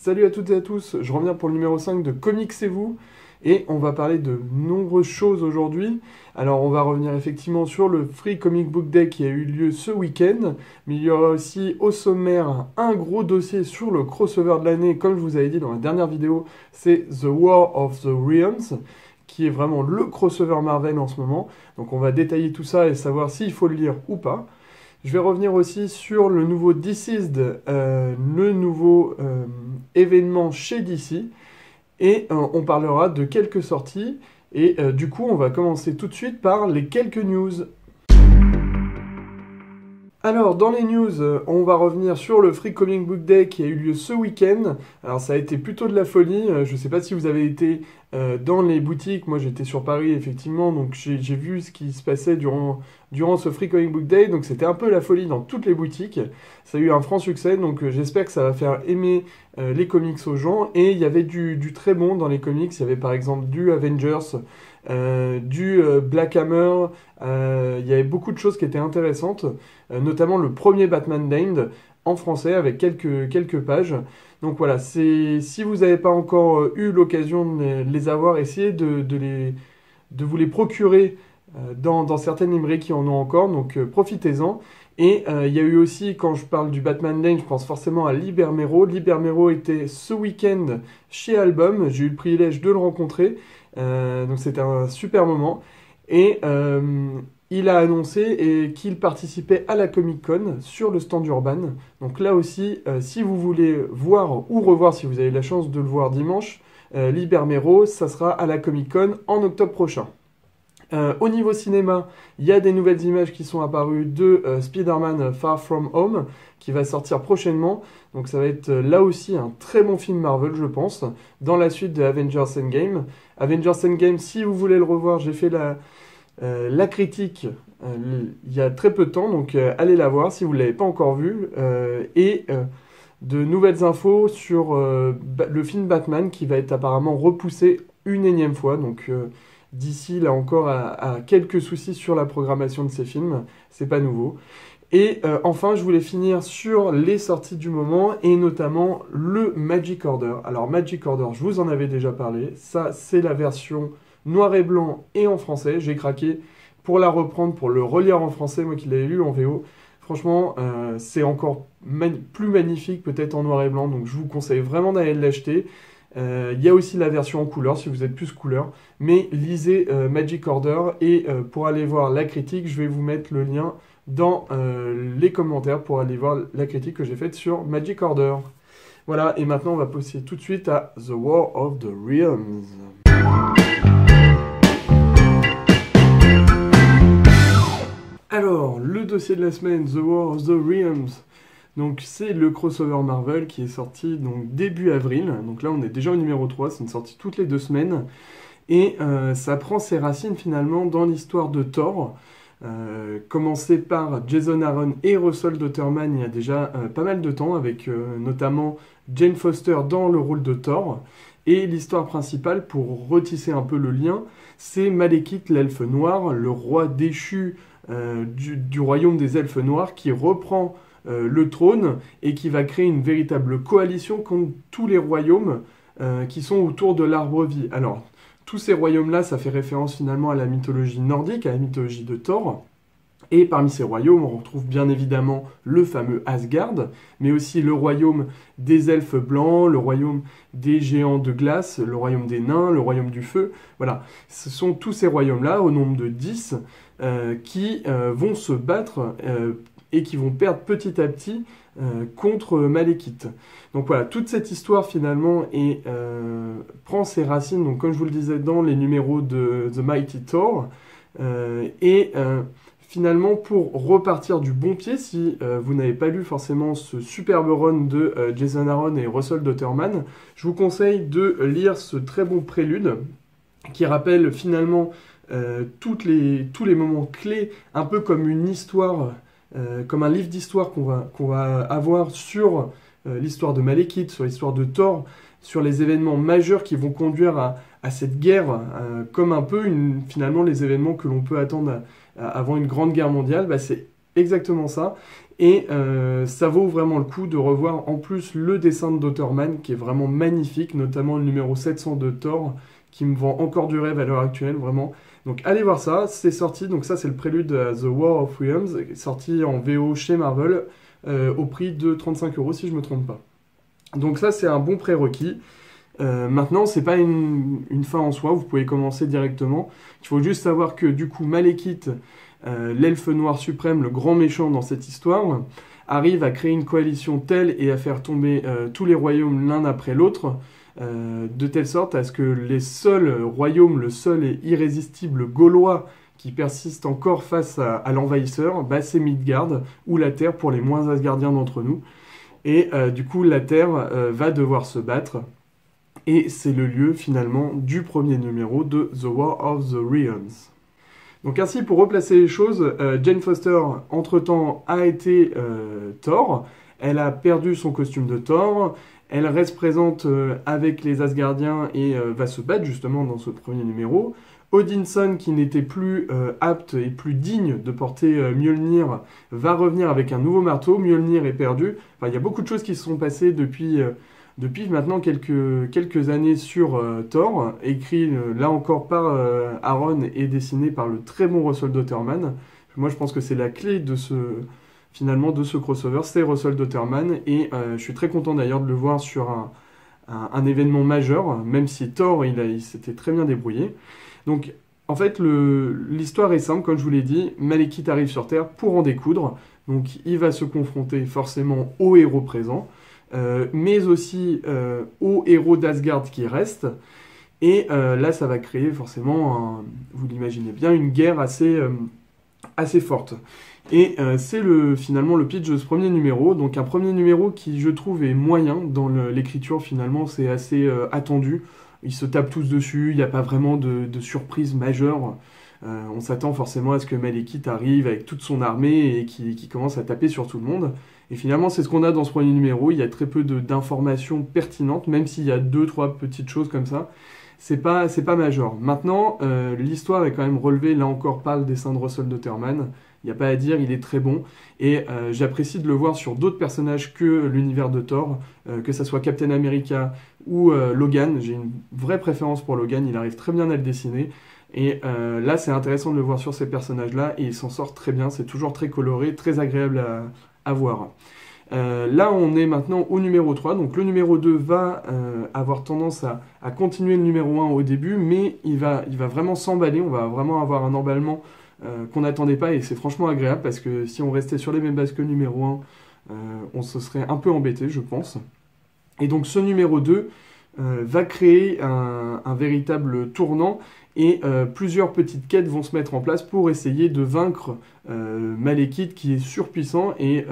Salut à toutes et à tous, je reviens pour le numéro 5 de Comics et vous, et on va parler de nombreuses choses aujourd'hui. Alors on va revenir effectivement sur le Free Comic Book Day qui a eu lieu ce week-end, mais il y aura aussi au sommaire un gros dossier sur le crossover de l'année, comme je vous avais dit dans la dernière vidéo, c'est The War of the Realms, qui est vraiment le crossover Marvel en ce moment. Donc on va détailler tout ça et savoir s'il faut le lire ou pas. Je vais revenir aussi sur le nouveau Deceased, le nouveau événement chez DC, et on parlera de quelques sorties, et du coup on va commencer tout de suite par les quelques news. Alors, dans les news, on va revenir sur le Free Comic Book Day qui a eu lieu ce week-end. Alors, ça a été plutôt de la folie. Je ne sais pas si vous avez été dans les boutiques. Moi, j'étais sur Paris, effectivement, donc j'ai vu ce qui se passait durant ce Free Comic Book Day. Donc, c'était un peu la folie dans toutes les boutiques. Ça a eu un franc succès, donc j'espère que ça va faire aimer les comics aux gens. Et il y avait du très bon dans les comics. Il y avait par exemple du Avengers, du Black Hammer. Il y avait beaucoup de choses qui étaet intéressantes. Notamment le premier Batman Damned en français avec quelques pages. Donc voilà, si vous n'avez pas encore eu l'occasion de les avoir, essayez de vous les procurer dans certaines librairies qui en ont encore, donc profitez-en. Et il y a eu aussi, quand je parle du Batman Damned, je pense forcément à Liber Mero. Liber Mero était ce week-end chez Album, j'ai eu le privilège de le rencontrer, donc c'était un super moment. Et il a annoncé qu'il participait à la Comic Con sur le stand Urban. Donc là aussi, si vous voulez voir ou revoir, si vous avez la chance de le voir dimanche, Liber Mero, ça sera à la Comic Con en octobre prochain. Au niveau cinéma, il y a des nouvelles images qui sont apparues de Spider-Man Far From Home, qui va sortir prochainement. Donc ça va être là aussi un très bon film Marvel, je pense, dans la suite de Avengers Endgame. Avengers Endgame, si vous voulez le revoir, j'ai fait la critique il y a très peu de temps, donc allez la voir si vous ne l'avez pas encore vue. Et de nouvelles infos sur le film Batman qui va être apparemment repoussé une énième fois. Donc d'ici là encore à quelques soucis sur la programmation de ces films, c'est pas nouveau. Et enfin, je voulais finir sur les sorties du moment, et notamment le Magic Order. Alors Magic Order, je vous en avais déjà parlé, ça c'est la version noir et blanc et en français. J'ai craqué pour la reprendre, pour le relire en français, moi qui l'avais lu en VO. Franchement, c'est encore plus magnifique peut-être en noir et blanc, donc je vous conseille vraiment d'aller l'acheter. Il y a aussi la version en couleur si vous êtes plus couleur, mais lisez Magic Order, et pour aller voir la critique, je vais vous mettre le lien dans les commentaires pour aller voir la critique que j'ai faite sur Magic Order. Voilà, et maintenant on va passer tout de suite à The War of the Realms. Alors, le dossier de la semaine, The War of the Realms. Donc c'est le crossover Marvel qui est sorti donc début avril. Donc là on est déjà au numéro 3, c'est une sortie toutes les 2 semaines. Et ça prend ses racines finalement dans l'histoire de Thor. Commencé par Jason Aaron et Russell Dauterman il y a déjà pas mal de temps, avec notamment Jane Foster dans le rôle de Thor. Et l'histoire principale, pour retisser un peu le lien, c'est Malekith, l'elfe noir, le roi déchu du royaume des elfes noirs, qui reprend le trône et qui va créer une véritable coalition contre tous les royaumes qui sont autour de l'arbre-vie. Alors, tous ces royaumes-là, ça fait référence finalement à la mythologie nordique, à la mythologie de Thor. Et parmi ces royaumes, on retrouve bien évidemment le fameux Asgard, mais aussi le royaume des elfes blancs, le royaume des géants de glace, le royaume des nains, le royaume du feu. Voilà, ce sont tous ces royaumes-là, au nombre de 10, qui vont se battre et qui vont perdre petit à petit contre Malekith. Donc voilà, toute cette histoire finalement prend ses racines, donc, comme je vous le disais, dans les numéros de The Mighty Thor, finalement, pour repartir du bon pied, si vous n'avez pas lu forcément ce superbe run de Jason Aaron et Russell Dauterman, je vous conseille de lire ce très bon prélude qui rappelle finalement tous les moments clés, un peu comme une histoire, comme un livre d'histoire qu'on va avoir sur l'histoire de Malekith, sur l'histoire de Thor, sur les événements majeurs qui vont conduire à cette guerre, comme un peu finalement les événements que l'on peut attendre avant une grande guerre mondiale. Bah, c'est exactement ça. Et ça vaut vraiment le coup de revoir en plus le dessin de Dotterman qui est vraiment magnifique, notamment le numéro 700 de Thor, qui me vend encore du rêve à l'heure actuelle, vraiment. Donc allez voir ça, c'est sorti, donc ça c'est le prélude à The War of Realms, sorti en VO chez Marvel, au prix de 35 € si je me trompe pas. Donc ça c'est un bon prérequis. Maintenant, c'est pas une fin en soi, vous pouvez commencer directement. Il faut juste savoir que du coup, Malekith, l'elfe noir suprême, le grand méchant dans cette histoire, arrive à créer une coalition telle et à faire tomber tous les royaumes l'un après l'autre, de telle sorte à ce que les seuls royaumes, le seul et irrésistible gaulois qui persiste encore face à l'envahisseur, bah, c'est Midgard, ou la Terre pour les moins asgardiens d'entre nous. Et du coup, la Terre va devoir se battre. Et c'est le lieu finalement du premier numéro de The War of the Realms. Donc ainsi, pour replacer les choses, Jane Foster, entre-temps, a été Thor. Elle a perdu son costume de Thor. Elle reste présente avec les Asgardiens et va se battre justement dans ce premier numéro. Odinson, qui n'était plus apte et plus digne de porter Mjolnir, va revenir avec un nouveau marteau. Mjolnir est perdu. Enfin, il y a beaucoup de choses qui se sont passées depuis maintenant quelques années sur Thor, écrit là encore par Aaron et dessiné par le très bon Russell Dotterman. Moi je pense que c'est la clé de ce crossover, c'est Russell Dotterman, et je suis très content d'ailleurs de le voir sur un événement majeur, même si Thor il s'était très bien débrouillé. Donc en fait l'histoire est simple, comme je vous l'ai dit, Malekith arrive sur Terre pour en découdre, donc il va se confronter forcément aux héros présents, mais aussi aux héros d'Asgard qui restent. Et là, ça va créer forcément, vous l'imaginez bien, une guerre assez forte. Et c'est finalement le pitch de ce premier numéro. Donc un premier numéro qui, je trouve, est moyen dans l'écriture. Finalement, c'est assez attendu. Ils se tapent tous dessus, il n'y a pas vraiment de surprise majeure. On s'attend forcément à ce que Malekith arrive avec toute son armée et qui commence à taper sur tout le monde. Et finalement, c'est ce qu'on a dans ce premier numéro. Il y a très peu d'informations pertinentes, même s'il y a 2-3 petites choses comme ça. C'est pas majeur. Maintenant, l'histoire est quand même relevée, là encore, par le dessin de Russell Dotterman. Il n'y a pas à dire, il est très bon. Et j'apprécie de le voir sur d'autres personnages que l'univers de Thor, que ça soit Captain America ou Logan. J'ai une vraie préférence pour Logan, il arrive très bien à le dessiner. Et là, c'est intéressant de le voir sur ces personnages-là, et il s'en sort très bien. C'est toujours très coloré, très agréable à voir. Là, on est maintenant au numéro 3, donc le numéro 2 va avoir tendance à continuer le numéro 1 au début, mais il va vraiment s'emballer, on va vraiment avoir un emballement qu'on n'attendait pas, et c'est franchement agréable, parce que si on restait sur les mêmes bases que le numéro 1, on se serait un peu embêté, je pense. Et donc ce numéro 2 va créer un véritable tournant, et plusieurs petites quêtes vont se mettre en place pour essayer de vaincre Malekith qui est surpuissant, et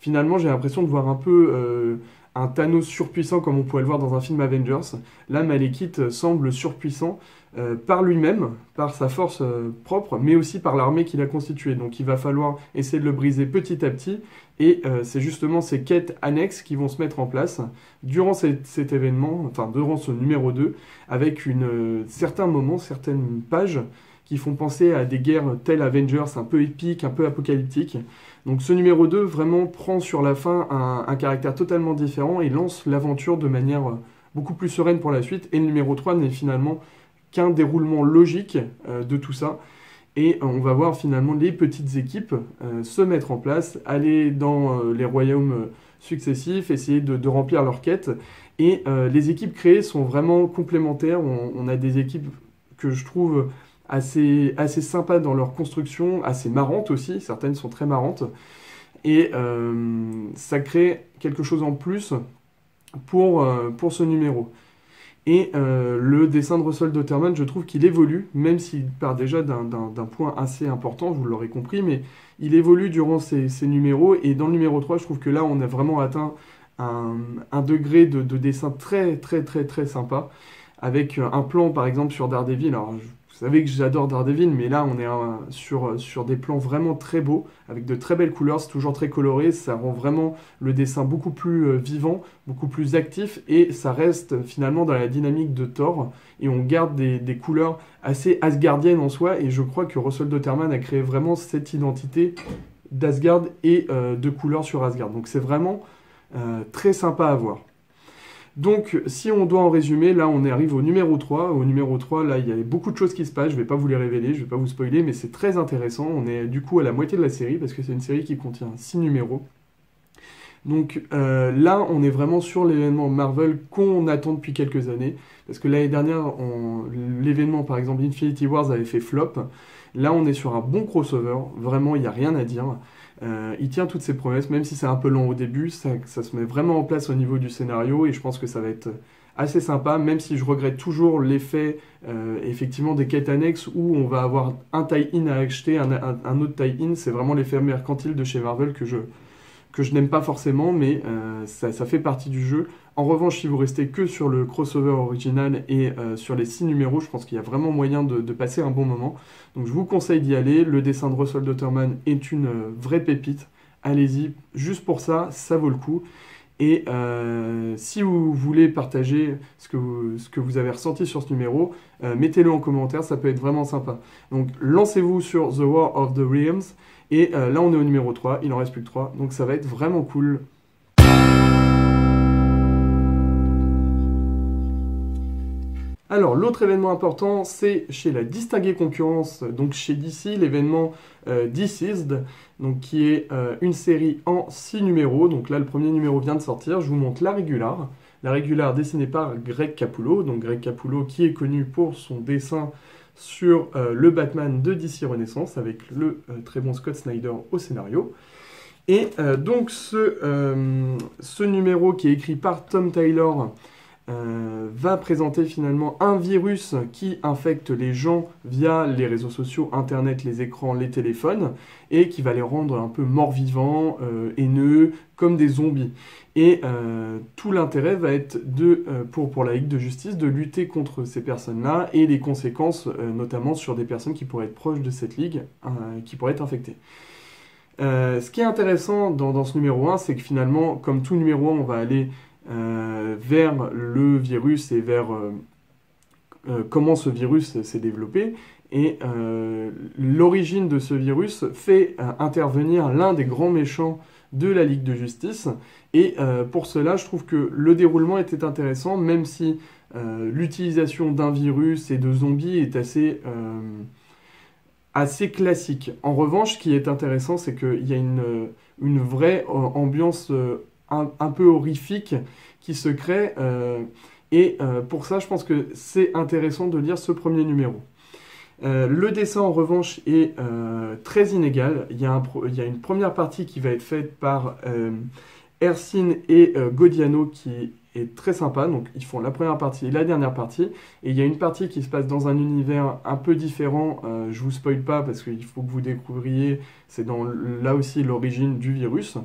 finalement j'ai l'impression de voir un peu un Thanos surpuissant comme on pourrait le voir dans un film Avengers. Là Malekith semble surpuissant par lui-même, par sa force propre, mais aussi par l'armée qu'il a constituée. Donc il va falloir essayer de le briser petit à petit, et c'est justement ces quêtes annexes qui vont se mettre en place durant cet événement, enfin durant ce numéro 2, avec certains moments, certaines pages qui font penser à des guerres telles Avengers, un peu épiques, un peu apocalyptiques. Donc ce numéro 2 vraiment prend sur la fin un caractère totalement différent et lance l'aventure de manière beaucoup plus sereine pour la suite. Et le numéro 3 n'est finalement qu'un déroulement logique de tout ça. Et on va voir finalement les petites équipes se mettre en place, aller dans les royaumes successifs, essayer de remplir leurs quêtes. Et les équipes créées sont vraiment complémentaires. On a des équipes que je trouve assez sympas dans leur construction, assez marrantes aussi. Certaines sont très marrantes. Et ça crée quelque chose en plus pour ce numéro. Et le dessin de Russell Dotterman, je trouve qu'il évolue, même s'il part déjà d'un point assez important, vous l'aurez compris, mais il évolue durant ces numéros, et dans le numéro 3, je trouve que là, on a vraiment atteint un degré de dessin très, très, très, très sympa, avec un plan, par exemple, sur Daredevil. Alors, vous savez que j'adore Daredevil, mais là, on est sur des plans vraiment très beaux, avec de très belles couleurs, c'est toujours très coloré, ça rend vraiment le dessin beaucoup plus vivant, beaucoup plus actif, et ça reste finalement dans la dynamique de Thor, et on garde des couleurs assez asgardiennes en soi, et je crois que Russell Dotterman a créé vraiment cette identité d'Asgard et de couleurs sur Asgard. Donc c'est vraiment très sympa à voir. Donc, si on doit en résumer, là, on arrive au numéro 3. Au numéro 3, là, il y a beaucoup de choses qui se passent. Je ne vais pas vous les révéler, je ne vais pas vous spoiler, mais c'est très intéressant. On est du coup à la moitié de la série, parce que c'est une série qui contient 6 numéros. Donc là, on est vraiment sur l'événement Marvel qu'on attend depuis quelques années. Parce que l'année dernière, l'événement, par exemple, Infinity Wars avait fait flop. Là, on est sur un bon crossover. Vraiment, il n'y a rien à dire. Il tient toutes ses promesses, même si c'est un peu long au début, ça se met vraiment en place au niveau du scénario et je pense que ça va être assez sympa, même si je regrette toujours l'effet effectivement des quêtes annexes où on va avoir un tie-in à acheter, un autre tie-in, c'est vraiment l'effet mercantile de chez Marvel que je n'aime pas forcément, mais ça fait partie du jeu. En revanche, si vous restez que sur le crossover original et sur les 6 numéros, je pense qu'il y a vraiment moyen de passer un bon moment. Donc je vous conseille d'y aller. Le dessin de Russell Dauterman est une vraie pépite. Allez-y, juste pour ça, ça vaut le coup. Et si vous voulez partager ce que vous avez ressenti sur ce numéro, mettez-le en commentaire, ça peut être vraiment sympa. Donc lancez-vous sur The War of the Realms. Et là, on est au numéro 3, il en reste plus que 3, donc ça va être vraiment cool. Alors, l'autre événement important, c'est chez la distinguée concurrence, donc chez DC, l'événement Deceased, donc qui est une série en 6 numéros. Donc là, le premier numéro vient de sortir, je vous montre la régular. La régular dessinée par Greg Capullo, donc Greg Capullo qui est connu pour son dessin sur le Batman de DC Renaissance, avec le très bon Scott Snyder au scénario. Et donc ce numéro qui est écrit par Tom Taylor va présenter finalement un virus qui infecte les gens via les réseaux sociaux, internet, les écrans, les téléphones, et qui va les rendre un peu morts-vivants, haineux, comme des zombies. Et tout l'intérêt va être pour la Ligue de Justice de lutter contre ces personnes-là et les conséquences, notamment sur des personnes qui pourraient être proches de cette ligue, qui pourraient être infectées. Ce qui est intéressant dans ce numéro 1, c'est que finalement, comme tout numéro 1, on va aller vers le virus et vers comment ce virus s'est développé. Et l'origine de ce virus fait intervenir l'un des grands méchants de la Ligue de Justice. Et pour cela, je trouve que le déroulement était intéressant, même si l'utilisation d'un virus et de zombies est assez classique. En revanche, ce qui est intéressant, c'est qu'il y a une vraie ambiance un peu horrifique qui se crée. Et pour ça, je pense que c'est intéressant de lire ce premier numéro. Le dessin, en revanche, est très inégal. Il y a une première partie qui va être faite par Ercine et Godiano qui est très sympa. Donc, ils font la première partie et la dernière partie. Et il y a une partie qui se passe dans un univers un peu différent. Je vous spoil pas parce qu'il faut que vous découvriez. C'est là aussi l'origine du virus.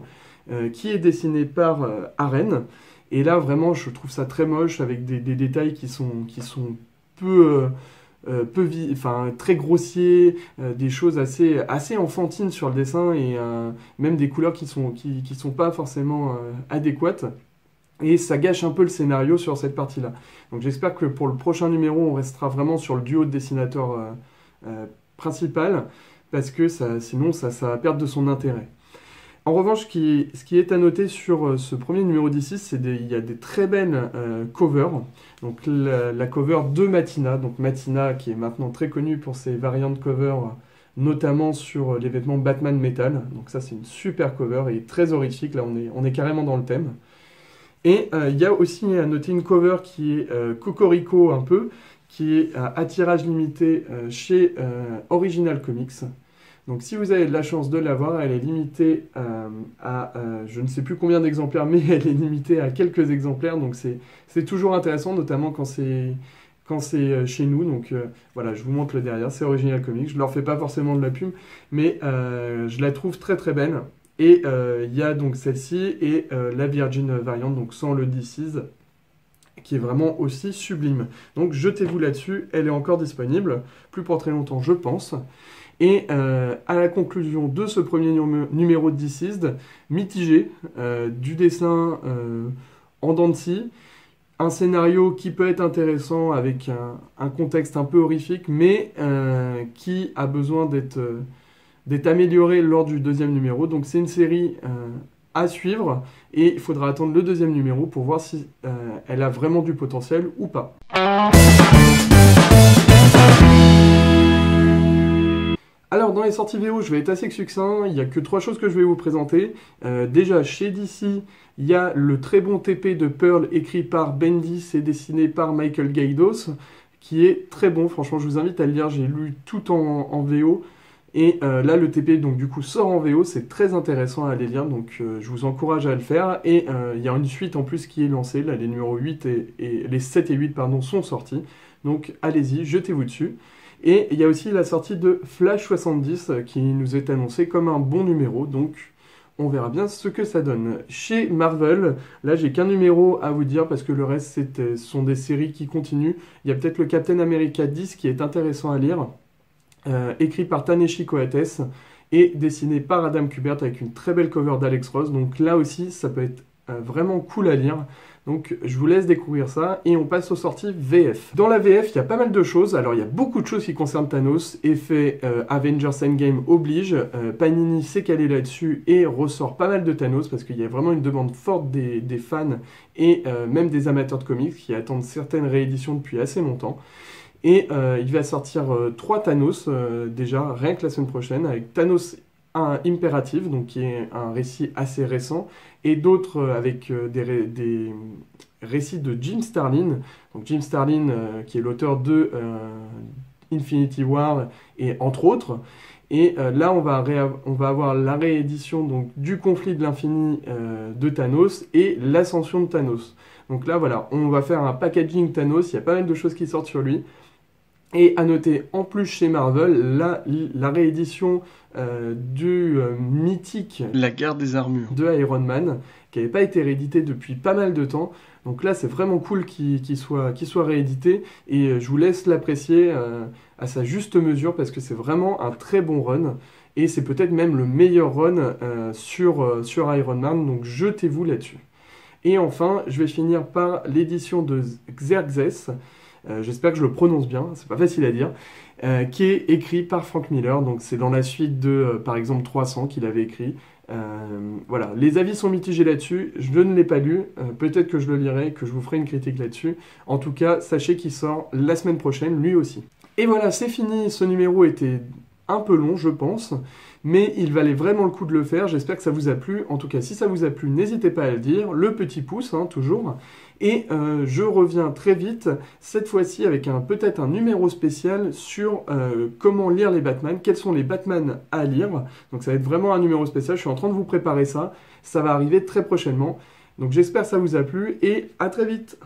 Qui est dessiné par Arène. Et là, vraiment, je trouve ça très moche, avec des détails qui sont très grossiers, des choses assez enfantines sur le dessin, et même des couleurs qui sont pas forcément adéquates. Et ça gâche un peu le scénario sur cette partie-là. Donc j'espère que pour le prochain numéro, on restera vraiment sur le duo de dessinateurs principal, parce que sinon, ça va perdre de son intérêt. En revanche, ce qui est à noter sur ce premier numéro d'ici, il y a des très belles covers. Donc la cover de Matina, donc Matina qui est maintenant très connue pour ses variantes cover, notamment sur les vêtements Batman Metal. Donc ça, c'est une super cover et très horrifique. Là, on est carrément dans le thème. Et il y a aussi à noter une cover qui est Cocorico un peu, qui est à tirage limité chez Original Comics. Donc si vous avez de la chance de l'avoir, elle est limitée à je ne sais plus combien d'exemplaires, mais elle est limitée à quelques exemplaires. Donc c'est toujours intéressant, notamment quand c'est chez nous. Donc voilà, je vous montre le derrière, c'est Original Comics. Je leur fais pas forcément de la pub, mais je la trouve très très belle. Et il y a donc celle-ci et la Virgin variante, donc sans le Deceased, qui est vraiment aussi sublime. Donc jetez-vous là-dessus, elle est encore disponible, plus pour très longtemps je pense. Et à la conclusion de ce premier numéro de Deceased, mitigé, du dessin en dents de scie, un scénario qui peut être intéressant avec un contexte un peu horrifique, mais qui a besoin d'être d'être amélioré lors du deuxième numéro. Donc c'est une série à suivre et il faudra attendre le deuxième numéro pour voir si elle a vraiment du potentiel ou pas. Alors dans les sorties VO, je vais être assez succinct, il n'y a que 3 choses que je vais vous présenter. Déjà chez DC, il y a le très bon TP de Pearl écrit par Bendis et dessiné par Michael Gaydos, qui est très bon, franchement je vous invite à le lire, j'ai lu tout en VO. Et là le TP donc du coup sort en VO, c'est très intéressant à aller lire, donc je vous encourage à le faire. Et il y a une suite en plus qui est lancée, là les numéros 8 et les 7 et 8 pardon, sont sortis. Donc allez-y, jetez-vous dessus. Et il y a aussi la sortie de Flash 70 qui nous est annoncée comme un bon numéro, donc on verra bien ce que ça donne. Chez Marvel, là j'ai qu'un numéro à vous dire parce que le reste ce sont des séries qui continuent. Il y a peut-être le Captain America 10 qui est intéressant à lire, écrit par Ta-Nehisi Coates et dessiné par Adam Kubert avec une très belle cover d'Alex Ross. Donc là aussi ça peut être vraiment cool à lire. Donc je vous laisse découvrir ça et on passe aux sorties VF. Dans la VF, il y a pas mal de choses. Alors il y a beaucoup de choses qui concernent Thanos. Effet Avengers Endgame oblige. Panini s'est calé là-dessus et ressort pas mal de Thanos parce qu'il y a vraiment une demande forte des fans et même des amateurs de comics qui attendent certaines rééditions depuis assez longtemps. Et il va sortir 3 Thanos déjà, rien que la semaine prochaine, avec Thanos un Imperative, donc qui est un récit assez récent, et d'autres avec des récits de Jim Starlin. Donc Jim Starlin, qui est l'auteur de Infinity War, et entre autres. Et là, on va avoir la réédition donc, du conflit de l'infini de Thanos et l'ascension de Thanos. Donc là, voilà, on va faire un packaging Thanos, il y a pas mal de choses qui sortent sur lui. Et à noter, en plus chez Marvel, la réédition du mythique La Guerre des Armures de Iron Man, qui n'avait pas été réédité depuis pas mal de temps. Donc là, c'est vraiment cool qu'il soit réédité, et je vous laisse l'apprécier à sa juste mesure, parce que c'est vraiment un très bon run, et c'est peut-être même le meilleur run sur Iron Man, donc jetez-vous là-dessus. Et enfin, je vais finir par l'édition de Xerxes, j'espère que je le prononce bien, c'est pas facile à dire, qui est écrit par Frank Miller, donc c'est dans la suite de, par exemple, 300 qu'il avait écrit. Voilà, les avis sont mitigés là-dessus, je ne l'ai pas lu, peut-être que je le lirai, que je vous ferai une critique là-dessus. En tout cas, sachez qu'il sort la semaine prochaine, lui aussi. Et voilà, c'est fini, ce numéro était un peu long, je pense, mais il valait vraiment le coup de le faire. J'espère que ça vous a plu. En tout cas, si ça vous a plu, n'hésitez pas à le dire, le petit pouce, hein, toujours. Et je reviens très vite, cette fois-ci avec peut-être un numéro spécial sur comment lire les Batman, quels sont les Batman à lire. Donc ça va être vraiment un numéro spécial, je suis en train de vous préparer ça, ça va arriver très prochainement. Donc j'espère que ça vous a plu et à très vite.